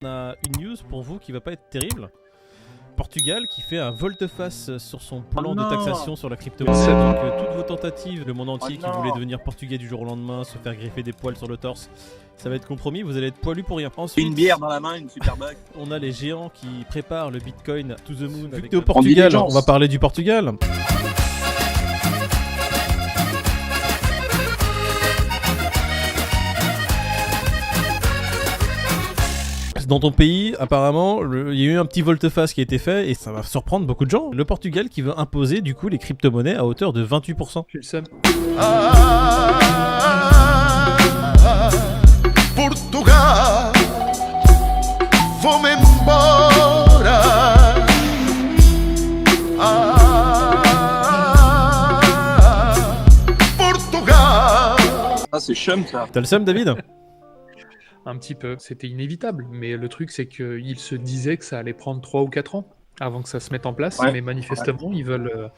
On a une news pour vous qui va pas être terrible. Portugal qui fait un volte-face sur son plan de taxation sur la crypto-monnaie. Donc toutes vos tentatives, le monde entier qui voulait devenir portugais du jour au lendemain, se faire greffer des poils sur le torse, ça va être compromis, vous allez être poilu pour rien. Ensuite, une bière dans la main, une super bague. On a les géants qui préparent le Bitcoin to the moon. Vu que t'es au Portugal, on va parler du Portugal. Dans ton pays, apparemment, il y a eu un petit volte-face qui a été fait et ça va surprendre beaucoup de gens. Le Portugal qui veut imposer du coup les crypto-monnaies à hauteur de 28%. J'ai le seum. Portugal, vou-me embora. Portugal. Ah, c'est chum ça. T'as le seum, David? Un petit peu, c'était inévitable, mais le truc c'est qu'il se disait que ça allait prendre 3 ou 4 ans avant que ça se mette en place, Ouais. mais manifestement ils veulent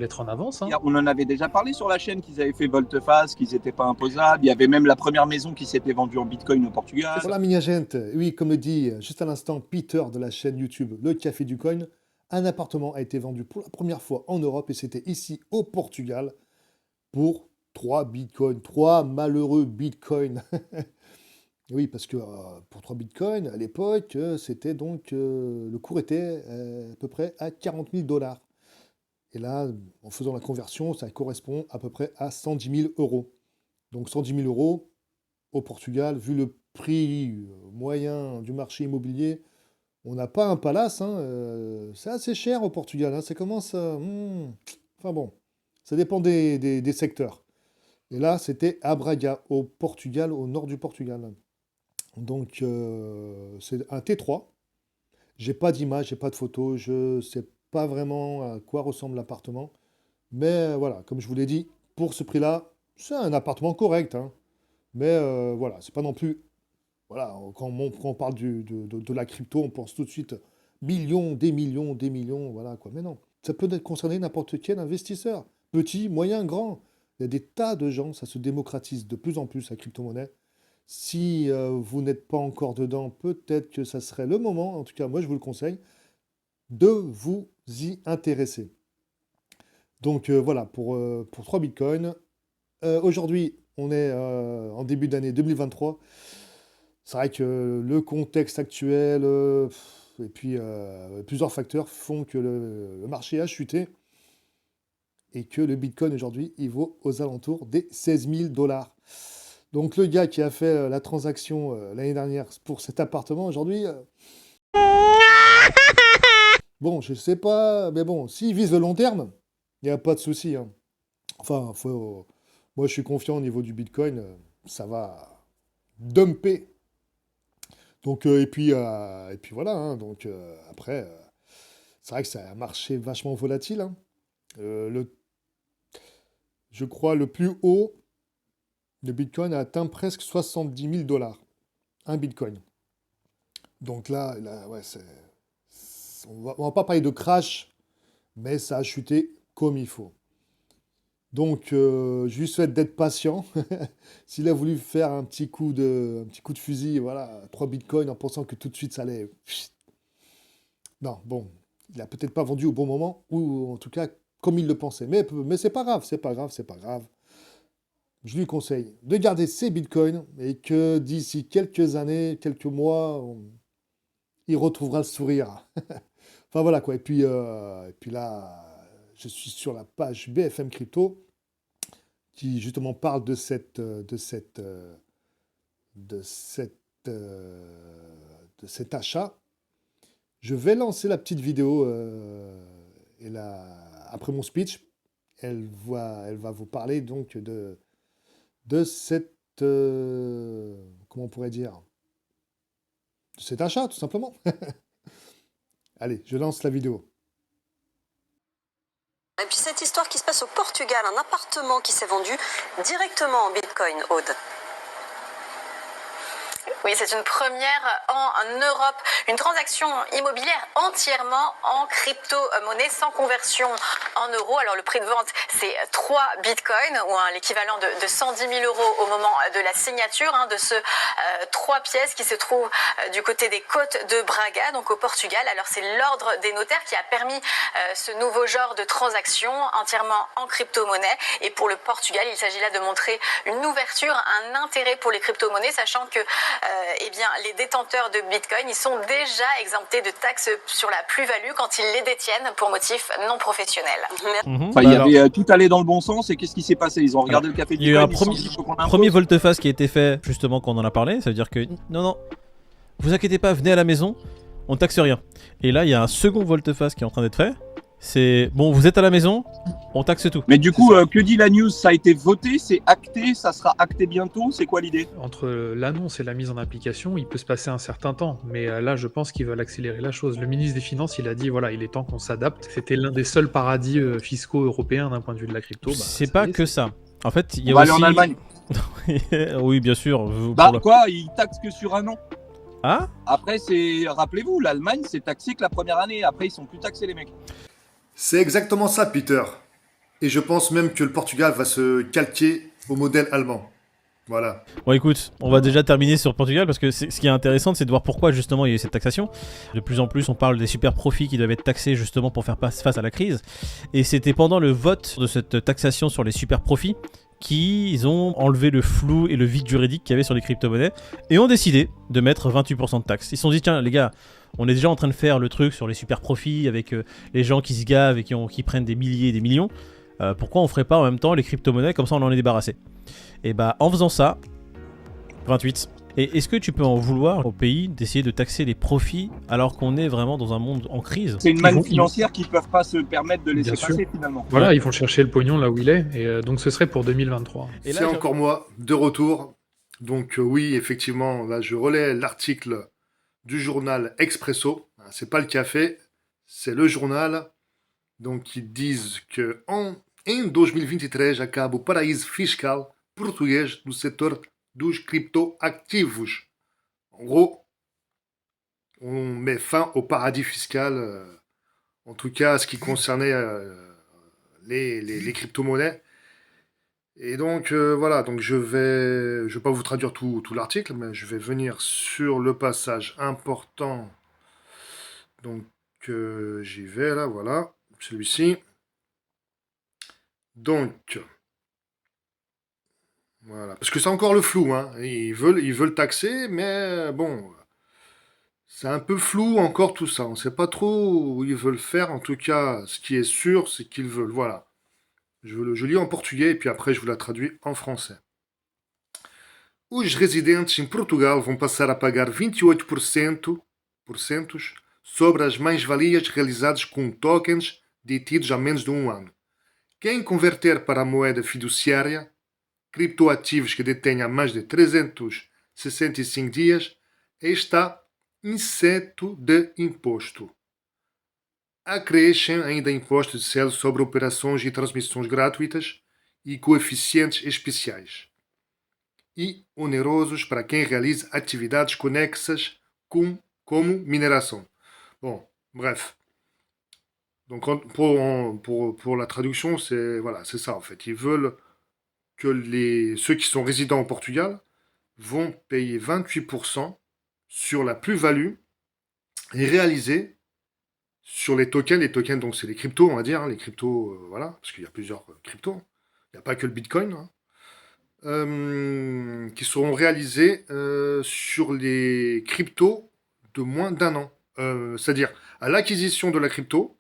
être en avance. Hein. On en avait déjà parlé sur la chaîne qu'ils avaient fait volte-face, qu'ils n'étaient pas imposables. Il y avait même la première maison qui s'était vendue en Bitcoin au Portugal. Voilà, minha gente. Oui, comme le dit juste à l'instant Peter de la chaîne YouTube Le Café du Coin, un appartement a été vendu pour la première fois en Europe et c'était ici au Portugal pour 3 bitcoins. 3 malheureux bitcoins. Oui, parce que pour 3 bitcoins, à l'époque, c'était donc le cours était à peu près à 40 000 $. Et là, en faisant la conversion, ça correspond à peu près à 110 000 €. Donc 110 000 € au Portugal, vu le prix moyen du marché immobilier, on n'a pas un palace. Hein, c'est assez cher au Portugal. Hein, ça commence à... Enfin bon, ça dépend des secteurs. Et là, c'était à Braga, au Portugal, au nord du Portugal. Donc, c'est un T3. J'ai pas d'image, j'ai pas de photo, je sais pas vraiment à quoi ressemble l'appartement. Mais voilà, comme je vous l'ai dit, pour ce prix-là, c'est un appartement correct. Hein. Mais voilà, c'est pas non plus... Voilà, quand on parle de la crypto, on pense tout de suite millions, des millions, voilà quoi. Mais non, ça peut concerner n'importe quel investisseur. Petit, moyen, grand. Il y a des tas de gens, ça se démocratise de plus en plus la crypto-monnaie. Si vous n'êtes pas encore dedans, peut-être que ça serait le moment, en tout cas moi je vous le conseille, de vous y intéresser. Donc voilà, pour 3 bitcoins. Aujourd'hui, on est en début d'année 2023. C'est vrai que le contexte actuel et puis plusieurs facteurs font que le marché a chuté et que le bitcoin aujourd'hui, il vaut aux alentours des 16 000 $. Donc le gars qui a fait la transaction l'année dernière pour cet appartement, aujourd'hui... Bon, je sais pas, mais bon, s'il vise le long terme, il n'y a pas de souci. Hein. Enfin, moi je suis confiant au niveau du Bitcoin, ça va dumper. Donc, et puis voilà, hein, donc après, c'est vrai que c'est un marché vachement volatile. Hein. Je crois le plus haut... Le Bitcoin a atteint presque 70 000 $. Un Bitcoin. Donc là ouais, on va pas parler de crash, mais ça a chuté comme il faut. Donc, je lui souhaite d'être patient. S'il a voulu faire un petit coup de fusil, voilà, 3 Bitcoins en pensant que tout de suite ça allait... Non, bon, il a peut-être pas vendu au bon moment, ou en tout cas comme il le pensait. Mais c'est pas grave, c'est pas grave. Je lui conseille de garder ses bitcoins et que d'ici quelques années, quelques mois, il retrouvera le sourire. Enfin voilà quoi. Et puis là, je suis sur la page BFM Crypto qui justement parle de cet achat. Je vais lancer la petite vidéo après mon speech. Elle va vous parler donc de cette... comment on pourrait dire? De cet achat, tout simplement. Allez, je lance la vidéo. Et puis cette histoire qui se passe au Portugal, un appartement qui s'est vendu directement en Bitcoin, Aude. Oui, c'est une première en Europe, une transaction immobilière entièrement en crypto-monnaie sans conversion en euros. Alors le prix de vente, c'est 3 bitcoins ou l'équivalent de 110 000 euros au moment de la signature de ce 3 pièces qui se trouvent du côté des côtes de Braga, donc au Portugal. Alors c'est l'ordre des notaires qui a permis ce nouveau genre de transaction entièrement en crypto-monnaie. Et pour le Portugal, il s'agit là de montrer une ouverture, un intérêt pour les crypto-monnaies, sachant que les détenteurs de Bitcoin, ils sont déjà exemptés de taxes sur la plus-value quand ils les détiennent pour motif non professionnel. Enfin, il y avait tout allait dans le bon sens et qu'est-ce qui s'est passé? Ils ont regardé le café Il y a eu un du coin, ils se sont dit, il faut qu'on impose. premier volte-face qui a été fait justement quand on en a parlé. Ça veut dire que non, vous inquiétez pas, venez à la maison, on taxe rien. Et là, il y a un second volte-face qui est en train d'être fait. C'est bon, vous êtes à la maison, on taxe tout. Mais du coup, que dit la news? Ça a été voté, c'est acté, ça sera acté bientôt. C'est quoi l'idée? Entre l'annonce et la mise en application, il peut se passer un certain temps. Mais là, je pense qu'ils veulent accélérer la chose. Le ministre des Finances, il a dit, voilà, il est temps qu'on s'adapte. C'était l'un des seuls paradis fiscaux européens d'un point de vue de la crypto. C'est pas que ça. En fait, il y a On va aussi... aller en Allemagne. Oui, bien sûr. Quoi, ils taxent que sur un an. Ah? Après, rappelez-vous, l'Allemagne, c'est taxé que la première année. Après, ils sont plus taxés, les mecs. C'est exactement ça, Peter. Et je pense même que le Portugal va se calquer au modèle allemand. Voilà. Bon, écoute, on va déjà terminer sur Portugal parce que ce qui est intéressant, c'est de voir pourquoi justement il y a eu cette taxation. De plus en plus, on parle des super profits qui doivent être taxés justement pour faire face à la crise. Et c'était pendant le vote de cette taxation sur les super profits qu'ils ont enlevé le flou et le vide juridique qu'il y avait sur les crypto-monnaies et ont décidé de mettre 28% de taxes. Ils se sont dit, tiens les gars, on est déjà en train de faire le truc sur les super profits avec les gens qui se gavent et qui prennent des milliers et des millions. Pourquoi on ferait pas en même temps les crypto-monnaies, comme ça on en est débarrassé? Et bah en faisant ça, 28. Et est-ce que tu peux en vouloir au pays d'essayer de taxer les profits alors qu'on est vraiment dans un monde en crise? C'est une manne financière qu'ils ne peuvent pas se permettre de laisser passer finalement. Voilà, ils vont chercher le pognon là où il est. Et donc ce serait pour 2023. Et c'est encore moi, de retour. Donc oui, effectivement, là je relais l'article du journal Expresso. C'est pas le café, c'est le journal. Donc ils disent que em 2023 acaba o paraíso fiscal português do setor dos criptoativos. En gros, on met fin au paradis fiscal, en tout cas ce qui concernait les crypto-monnaies. Et donc voilà, donc je vais pas vous traduire tout l'article, mais je vais venir sur le passage important. Donc j'y vais là, voilà, celui-ci. Donc voilà, parce que c'est encore le flou, hein. Ils veulent taxer, mais bon, c'est un peu flou encore tout ça. On ne sait pas trop où ils veulent faire. En tout cas, ce qui est sûr, c'est qu'ils veulent. Voilà. Je lis en portugais et puis après je vous la traduis en français. Os residentes em Portugal vão passar a pagar 28% sobre as mais-valias realizadas com tokens detidos há menos de um ano. Quem converter para a moeda fiduciária criptoativos que detenha há mais de 365 dias está isento de imposto. Acrescem ainda impostos de selo sobre operações e transmissões gratuitas e coeficientes especiais. E onerosos para quem realize atividades conexas como mineração. Bon, bref. Donc pour la traduction, c'est ça en fait. Ils veulent que ceux qui sont résidents au Portugal vont payer 28% sur la plus-value réalisée sur les tokens. Les tokens, donc c'est les cryptos, on va dire, les cryptos, voilà, parce qu'il y a plusieurs cryptos. Il n'y a pas que le Bitcoin, qui seront réalisés sur les cryptos de moins d'un an. C'est-à-dire, à l'acquisition de la crypto,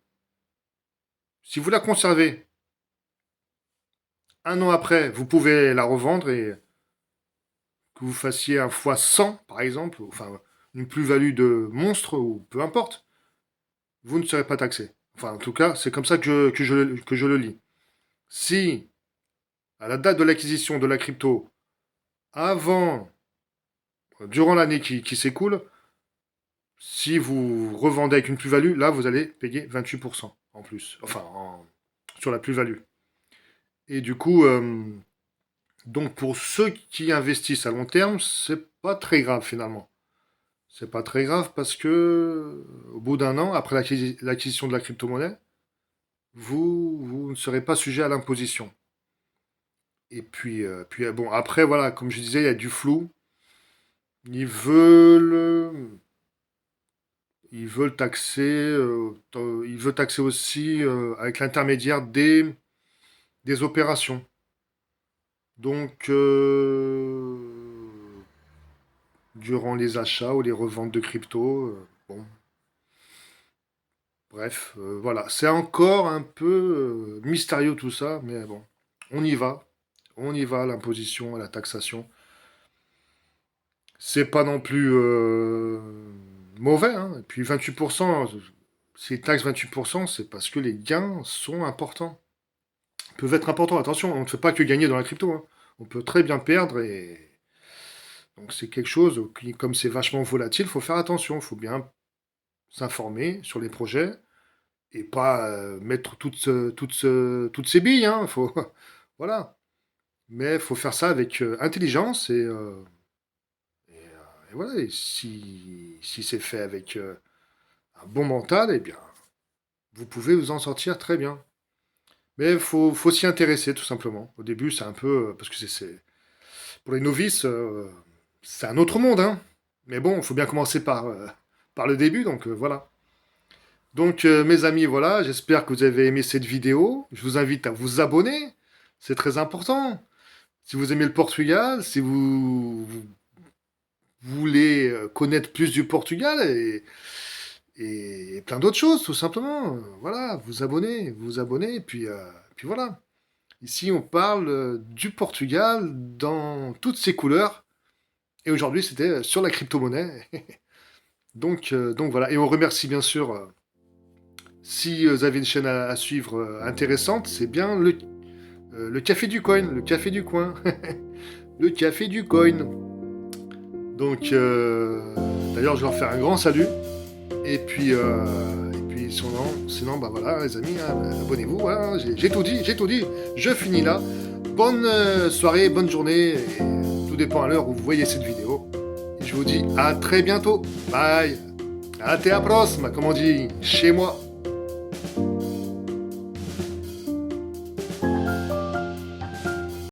si vous la conservez, un an après, vous pouvez la revendre et que vous fassiez un fois 100, par exemple, enfin, une plus-value de monstre, ou peu importe, vous ne serez pas taxé. Enfin, en tout cas, c'est comme ça que je le lis. Si, à la date de l'acquisition de la crypto, durant l'année qui s'écoule, si vous revendez avec une plus-value, là, vous allez payer 28% en plus, enfin, sur la plus-value. Et du coup, Donc pour ceux qui investissent à long terme, c'est pas très grave finalement. C'est pas très grave parce que au bout d'un an, après l'acquisition de la crypto-monnaie, vous ne serez pas sujet à l'imposition. Et puis bon, après, voilà, comme je disais, il y a du flou. Ils veulent, ils veulent taxer, ils veulent taxer aussi avec l'intermédiaire des opérations. Donc, durant les achats ou les reventes de crypto, bon, bref, voilà. C'est encore un peu mystérieux tout ça, mais bon, on y va. On y va, l'imposition, la taxation. C'est pas non plus mauvais, hein. Et puis 28%, s'ils taxent 28%, c'est parce que les gains sont importants. Peuvent être importants. Attention, on ne fait pas que gagner dans la crypto, hein. On peut très bien perdre et donc c'est quelque chose qui, comme c'est vachement volatile, il faut faire attention. Il faut bien s'informer sur les projets et pas mettre toutes ses billes, hein. Faut, voilà. Mais il faut faire ça avec intelligence et voilà. Et si c'est fait avec un bon mental, eh bien, vous pouvez vous en sortir très bien. Mais faut s'y intéresser tout simplement. Au début, c'est un peu parce que pour les novices, c'est un autre monde, hein. Mais bon, il faut bien commencer par le début, donc voilà. Donc, mes amis, voilà, j'espère que vous avez aimé cette vidéo. Je vous invite à vous abonner, c'est très important. Si vous aimez le Portugal, si vous voulez connaître plus du Portugal et plein d'autres choses, tout simplement, voilà, vous abonnez, puis voilà. Ici, on parle du Portugal dans toutes ses couleurs. Et aujourd'hui, c'était sur la crypto-monnaie. Donc voilà. Et on remercie bien sûr, si vous avez une chaîne à suivre intéressante, c'est bien le Café du Coin, le Café du Coin. Le Café du Coin. Donc, d'ailleurs, je leur fais un grand salut. Et puis sinon, bah voilà, les amis, hein, abonnez-vous. Voilà, j'ai tout dit. Je finis là. Bonne soirée, bonne journée. Et tout dépend à l'heure où vous voyez cette vidéo. Et je vous dis à très bientôt. Bye. Até a próxima, comme on dit chez moi.